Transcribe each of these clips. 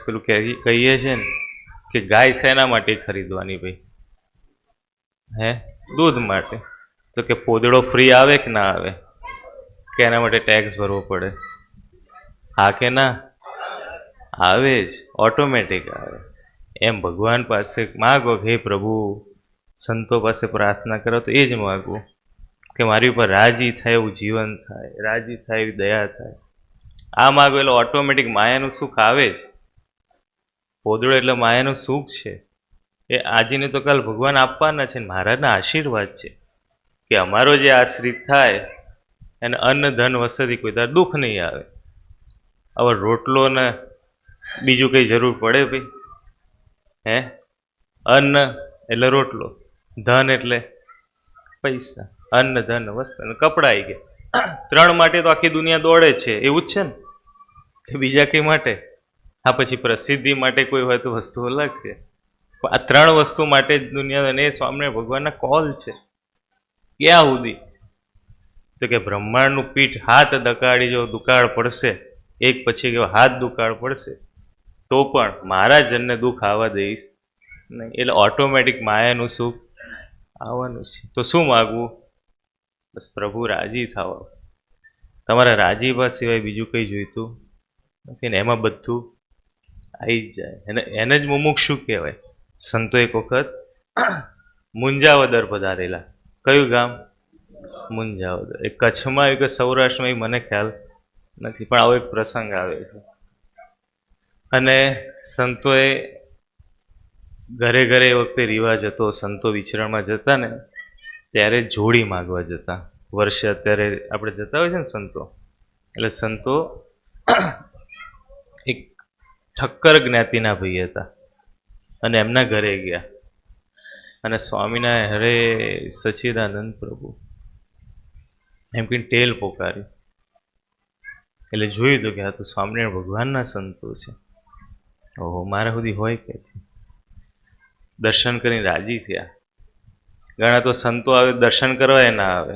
પેલું કહીએ છે ને કે ગાય શેના માટે ખરીદવાની ભાઈ? હે? દૂધ માટે. તો કે પોદળો ફ્રી આવે કે ના આવે? કે એના માટે ટેક્સ ભરવો પડે? હા કે ના? આવે જ, ઓટોમેટિક આવે. એમ ભગવાન પાસે માગો કે હે પ્રભુ, સંતો પાસે પ્રાર્થના કરો તો એ જ માગવું કે મારી ઉપર રાજી થાય એવું જીવન થાય, રાજી થાય એવી દયા થાય. આ માગો એટલે ઓટોમેટિક માયાનું સુખ આવે જ. પોદળો એટલે માયાનું સુખ છે. એ આજને તો કાલ ભગવાન આપવાના છે. મહારાજના આશીર્વાદ છે કે અમારો જે આશ્રિત થાય એને અન્ન ધન વસતિ કોઈ તાર દુઃખ નહીં આવે. હવે રોટલો ને બીજું કંઈ જરૂર પડે ભાઈ? હે? અન્ન એટલે રોટલો, ધન એટલે પૈસા, અન્ન ધન વસ્તુ અને કપડાં આવી ગયા. ત્રણ માટે તો આખી દુનિયા દોડે છે. એવું જ છે ને કે બીજા કંઈ માટે? હા, પછી પ્રસિદ્ધિ માટે કોઈ હોય તો વસ્તુ અલગ છે. આ ત્રણ વસ્તુ માટે જ દુનિયા, અને એ સ્વામિનારાયણ ભગવાનના કોલ છે. ક્યાં સુધી? તો કે બ્રહ્માંડનું પીઠ હાથ દકાળી જો દુકાળ પડશે, એક પછી એવો હાથ દુકાળ પડશે તો પણ મારા જનને દુઃખ આવવા દઈશ નહીં. એટલે ઓટોમેટિક માયાનું સુખ આવવાનું છે. તો શું માગવું? બસ પ્રભુ રાજી થવા. તમારા રાજીપા સિવાય બીજું કંઈ જોઈતું નથી ને એમાં બધું આવી જ જાય. એને જ મુમુક્ષુ કહેવાય. સંતો એક વખત મુંજાવદર પધારેલા. કયું ગામ? મુંજાવદર. એ કચ્છમાં આવ્યું કે સૌરાષ્ટ્રમાં, મને ખ્યાલ નથી, પણ આવો એક પ્રસંગ આવે છે. અને સંતોએ ઘરે ઘરે એ વખતે રિવાજ હતો, સંતો વિચરણમાં જતા ને ત્યારે જોડી માગવા જતા. વર્ષે અત્યારે આપણે જતા હોય છે ને સંતો, એટલે સંતો એક ઠક્કર જ્ઞાતિના ભાઈ હતા અને એમના ઘરે ગયા અને સ્વામિનારાયણ હરે સચ્ચિદાનંદ પ્રભુ એમ કહીને ટેલ પોકારી. એટલે જોયું તો કે આ તો સ્વામિનારાયણ ભગવાનના સંતો છે. ઓહો, મારા સુધી હોય કે? દર્શન કરીને રાજી થયા. ઘણા તો સંતો આવે દર્શન કરવા ના આવે,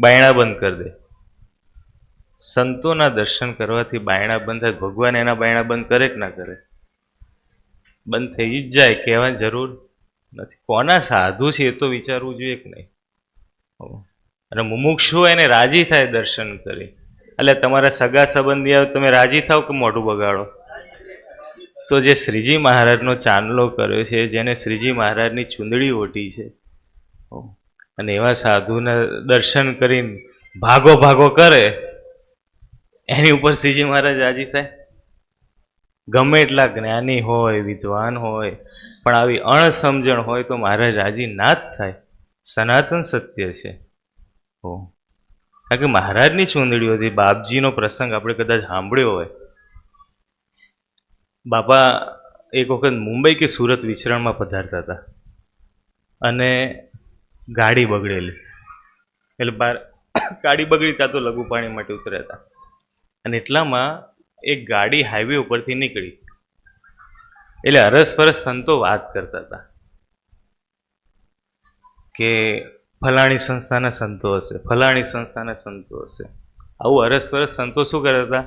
બાયણા બંધ કરી દે. સંતોના દર્શન કરવાથી બાયણા બંધ થાય. ભગવાન એના બાયણા બંધ કરે કે ના કરે? બંધ થઈ જ જાય. કહેવાની જરૂર નથી. કોના સાધુ છે એ તો વિચારવું જોઈએ કે નહીં? અને મુમુક્ષુ એને રાજી થાય દર્શન કરી. એટલે તમારા સગા સંબંધી આવે તમે રાજી થાવ કે મોઢું બગાડો? તો જે શ્રીજી મહારાજનો ચાંદલો કર્યો છે, જેને શ્રીજી મહારાજની ચૂંદડી ઓઢી છે, અને એવા સાધુના દર્શન કરીને ભાગો ભાગો કરે, એની ઉપર શ્રીજી મહારાજ રાજી થાય? ગમે એટલા જ્ઞાની હોય, વિદ્વાન હોય, પણ આવી અણસમજણ હોય તો મહારાજ રાજી ના જ થાય. સનાતન સત્ય છે. કારણ કે મહારાજની ચૂંદડીઓથી બાપજીનો પ્રસંગ આપણે કદાચ સાંભળ્યો હોય. બાપા એક વખત મુંબઈ કે સુરત વિચરણમાં પધારતા હતા અને ગાડી બગડેલી. એટલે બહાર ગાડી બગડી ત્યાં તો લઘુ પાણી માટે ઉતર્યા હતા અને એટલામાં એક ગાડી હાઈવે ઉપરથી નીકળી. એટલે અરસપરસ સંતો વાત કરતા હતા કે ફલાણી સંસ્થાના સંતો હશે, ફલાણી સંસ્થાના સંતો હશે. આવું અરસપરસ સંતો શું કરતા હતા?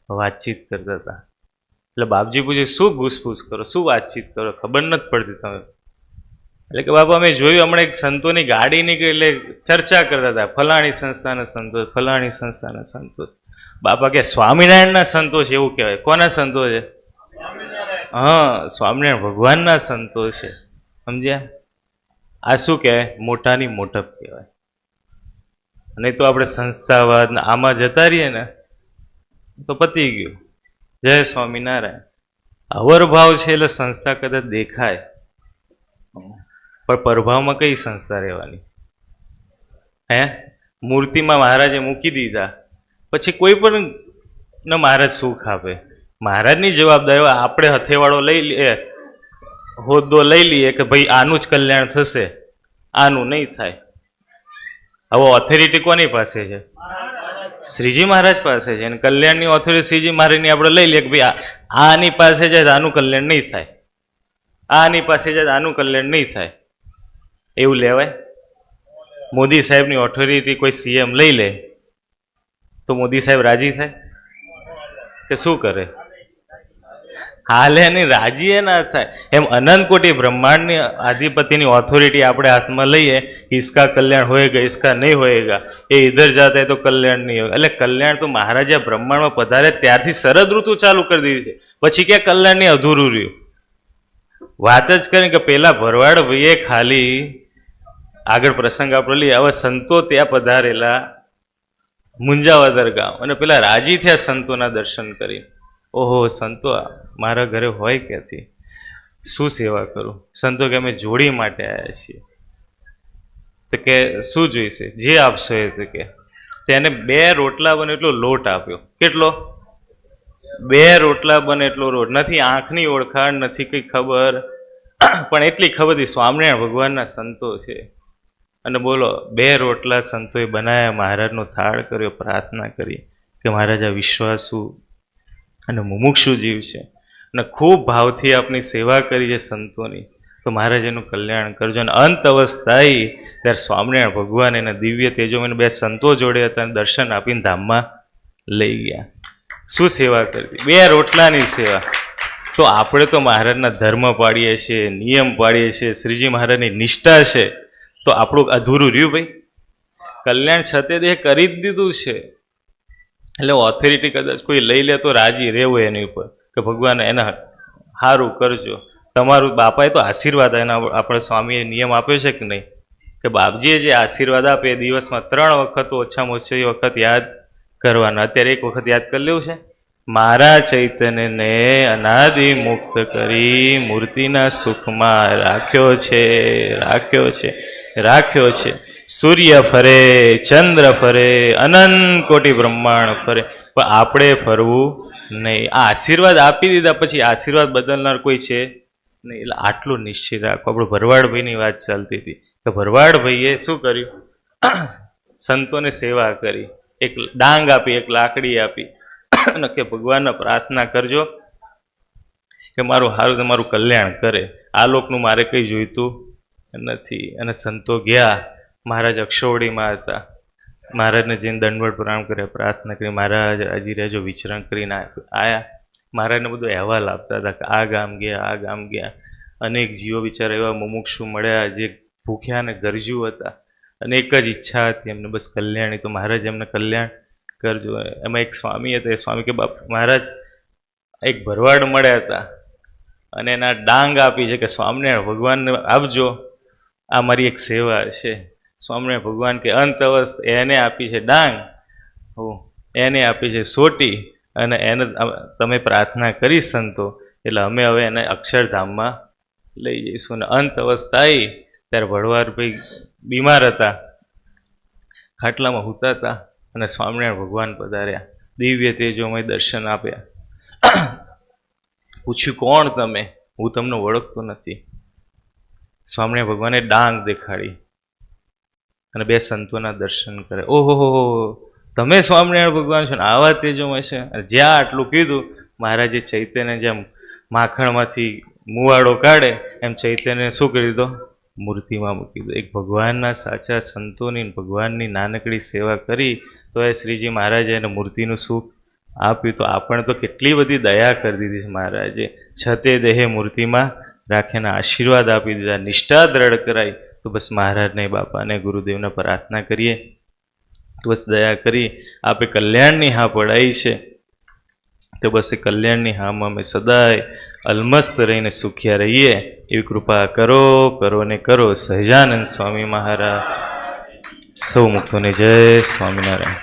વાતચીત કરતા હતા. એટલે બાપજી પૂછે, શું ઘૂસપૂસ કરો, શું વાતચીત કરો, ખબર નથી પડતી તમે? એટલે કે બાપા અમે જોયું હમણાં એક સંતોની ગાડી નીકળી એટલે ચર્ચા કરતા હતા, ફલાણી સંસ્થાના સંતો, ફલાણી સંસ્થાના સંતો. બાપા કે સ્વામિનારાયણના સંતો છે એવું કહેવાય. કોના સંતો છે? હા, સ્વામિનારાયણ ભગવાનના સંતો છે. સમજ્યા? આ શું કહેવાય? મોટાની મોટપ કહેવાય. નહીં તો આપણે સંસ્થાવાદ આમાં જતા રહીએ ને તો પતી ગયું. જય સ્વામિનારાયણ. અવરભાવ છે એટલે સંસ્થા કદાચ દેખાય, પણ પ્રભાવમાં કઈ સંસ્થા રહેવાની? હે? મૂર્તિમાં મહારાજે મૂકી દીધા પછી કોઈ પણ મહારાજ સુખ આપે? મહારાજની જવાબદારી. આપણે હથેવાળો લઈ લઈએ, હોદ્દો લઈ લઈએ કે ભાઈ આનું જ કલ્યાણ થશે, આનું નહીં થાય. હવે ઓથોરિટી કોની પાસે છે? શ્રીજી મહારાજ પાસે છે. અને કલ્યાણની ઓથોરિટી શ્રીજી મહારાજની આપણે લઈ લઈએ કે ભાઈ આની પાસે જાય આનું કલ્યાણ નહીં થાય, આની પાસે જાય આનું કલ્યાણ નહીં થાય. એવું લેવાય? મોદી સાહેબની ઓથોરિટી કોઈ સીએમ લઈ લે તો મોદી સાહેબ રાજી થાય કે શું કરે? હાલે નહીં, રાજી એ ના થાય. એમ અનંત કોટી બ્રહ્માંડની આધિપતિની ઓથોરિટી આપણે હાથમાં લઈએ, इसका कल्याण होएगा इसका नहीं होएगा, એ ઇધર જાતા તો કલ્યાણ નહીં હોય. એટલે કલ્યાણ તો મહારાજા બ્રહ્માંડમાં પધારે ત્યારથી શરદ ઋતુ ચાલુ કરી દીધી છે. પછી ક્યાં કલ્યાણ ની અધૂરું રહ્યું. વાત જ કરી કે પેલા ભરવાડ ભાઈએ ખાલી આગળ પ્રસંગ આપણે લઈએ, હવે સંતો ત્યાં પધારેલા મુંજાવદર ગામ, અને પેલા રાજી થયા સંતોના દર્શન કરી. ઓહો, સંતો મારા ઘરે હોય ક્યાંથી, શું સેવા કરું? સંતો કે અમે જોડી માટે આવ્યા છીએ. તો કે શું જોઈશે? જે આપશો એ. તો કે તેને 2 રોટલા બને એટલો લોટ આપ્યો. કેટલો? 2 રોટલા બને એટલો લોટ. નથી આંખની ઓળખાણ, નથી કઈ ખબર, પણ એટલી ખબર હતી સ્વામિનારાયણ ભગવાનના સંતો છે. અને બોલો, 2 રોટલા સંતોએ બનાવ્યા, મહારાજનો થાળ કર્યો, પ્રાર્થના કરી કે મહારાજ આ વિશ્વાસુ અને મુમુક્ષુ જીવ છે અને ખૂબ ભાવથી આપની સેવા કરી છે સંતોની, તો મહારાજ એનું કલ્યાણ કરજો. અને અંત અવસ્થા આવી ત્યારે સ્વામિનારાયણ ભગવાન એના દિવ્ય તેજોમાં 2 સંતો જોડે હતા અને દર્શન આપીને ધામમાં લઈ ગયા. શું સેવા કરવી? 2 રોટલાની સેવા. તો આપણે તો મહારાજના ધર્મ પાડીએ છીએ, નિયમ પાડીએ છીએ, શ્રીજી મહારાજની નિષ્ઠા છે, તો આપણું અધૂરું રહ્યું ભાઈ? કલ્યાણ છતે તે કરી જ દીધું છે. એટલે ઓથોરિટી કદાચ કોઈ લઈ લે તો રાજી રહેવું એની ઉપર કે ભગવાન એના સારું કરજો. તમારું બાપાએ તો આશીર્વાદ એના આપણે સ્વામીએ નિયમ આપ્યો છે કે નહીં, કે બાપજીએ જે આશીર્વાદ આપે એ દિવસમાં 3 વખત ઓછામાં ઓછી વખત યાદ કરવાના. અત્યારે 1 વખત યાદ કરી લેવું છે. મારા ચૈતન્યને અનાદિ મુક્ત કરી મૂર્તિના સુખમાં રાખ્યો છે, રાખ્યો છે, રાખ્યો છે. સૂર્ય ફરે, ચંદ્ર ફરે, અનંત કોટી બ્રહ્માંડ ફરે, પણ આપણે ફરવું નહીં. આ આશીર્વાદ આપી દીધા પછી આશીર્વાદ બદલનાર કોઈ છે નહીં. એટલે આટલું નિશ્ચિત રાખો. આપણે ભરવાડભાઈની વાત ચાલતી હતી કે ભરવાડભાઈએ શું કર્યું? સંતોને સેવા કરી, એક ડાંગ આપી, એક લાકડી આપી, અને કે ભગવાનને પ્રાર્થના કરજો કે મારું સારું તમારું કલ્યાણ કરે, આ લોકનું મારે કંઈ જોઈતું નથી. અને સંતો ગયા. મહારાજ અક્ષોવડીમાં હતા. મહારાજને જઈને દંડવત પ્રણામ કર્યા, પ્રાર્થના કરી, મહારાજ રાજી રહેજો, વિચરણ કરીને આવ્યા. મહારાજને બધો અહેવાલ આપતા હતા કે આ ગામ ગયા, આ ગામ ગયા. અનેક જીવો બિચારા એવા મુમુક્ષુ મળ્યા જે ભૂખ્યા અને ગરજુ હતા, અને એક જ ઈચ્છા હતી એમને, બસ કલ્યાણી. તો મહારાજ એમને કલ્યાણ કરજો. એમાં એક સ્વામી હતા. એ સ્વામી કે બાપ મહારાજ એક ભરવાડ મળ્યા હતા અને એના ડાંગ આપી છે કે સ્વામિનારાયણ ભગવાનને આપજો, આ મારી એક સેવા છે. સ્વામિનારાયણ ભગવાન કે અંત અવસ્થ એને આપી છે ડાંગ, એને આપી છે સોટી, અને એને તમે પ્રાર્થના કરી સંતો, એટલે અમે હવે એને અક્ષરધામમાં લઈ જઈશું. અને અંત અવસ્થા આવી ત્યારે ભરવાડભાઈ બીમાર હતા, ખાટલામાં સૂતા હતા, અને સ્વામિનારાયણ ભગવાન પધાર્યા, દિવ્ય તેજોમય દર્શન આપ્યા. પૂછ્યું કોણ તમે? હું તમને ઓળખતો નથી. સ્વામિનારાયણ ભગવાને ડાંગ દેખાડી અને 2 સંતોના દર્શન કરે. ઓહો, તમે સ્વામિનારાયણ ભગવાન છો ને આવા તેજોમય છે? અને જ્યાં આટલું કીધું, મહારાજે ચૈતન્ય જેમ માખણમાંથી મુવાડો કાઢે એમ ચૈતન્ય શું કરી દીધો? મૂર્તિમાં મૂકી દો. એક ભગવાનના સાચા સંતોની ભગવાનની નાનકડી સેવા કરી તો એ શ્રીજી મહારાજે એને મૂર્તિનું સુખ આપ્યું. તો આપણે તો કેટલી બધી દયા કરી દીધી છે મહારાજે. છતે દેહે મૂર્તિમાં રાખીને આશીર્વાદ આપી દીધા, નિષ્ઠા દ્રઢ કરાઈ. તો બસ મહારાજને, બાપાને, ગુરુદેવને પ્રાર્થના કરીએ તો બસ દયા કરી આપે કલ્યાણની હા પડાઈ છે. તો બસ એ કલ્યાણની હામાં અમે સદાય અલમસ્ત રહીને સુખ્યા રહીએ એવી કૃપા કરો, કરો ને કરો. સહજાનંદ સ્વામી મહારાજ. સૌ મુક્તોને જય સ્વામિનારાયણ.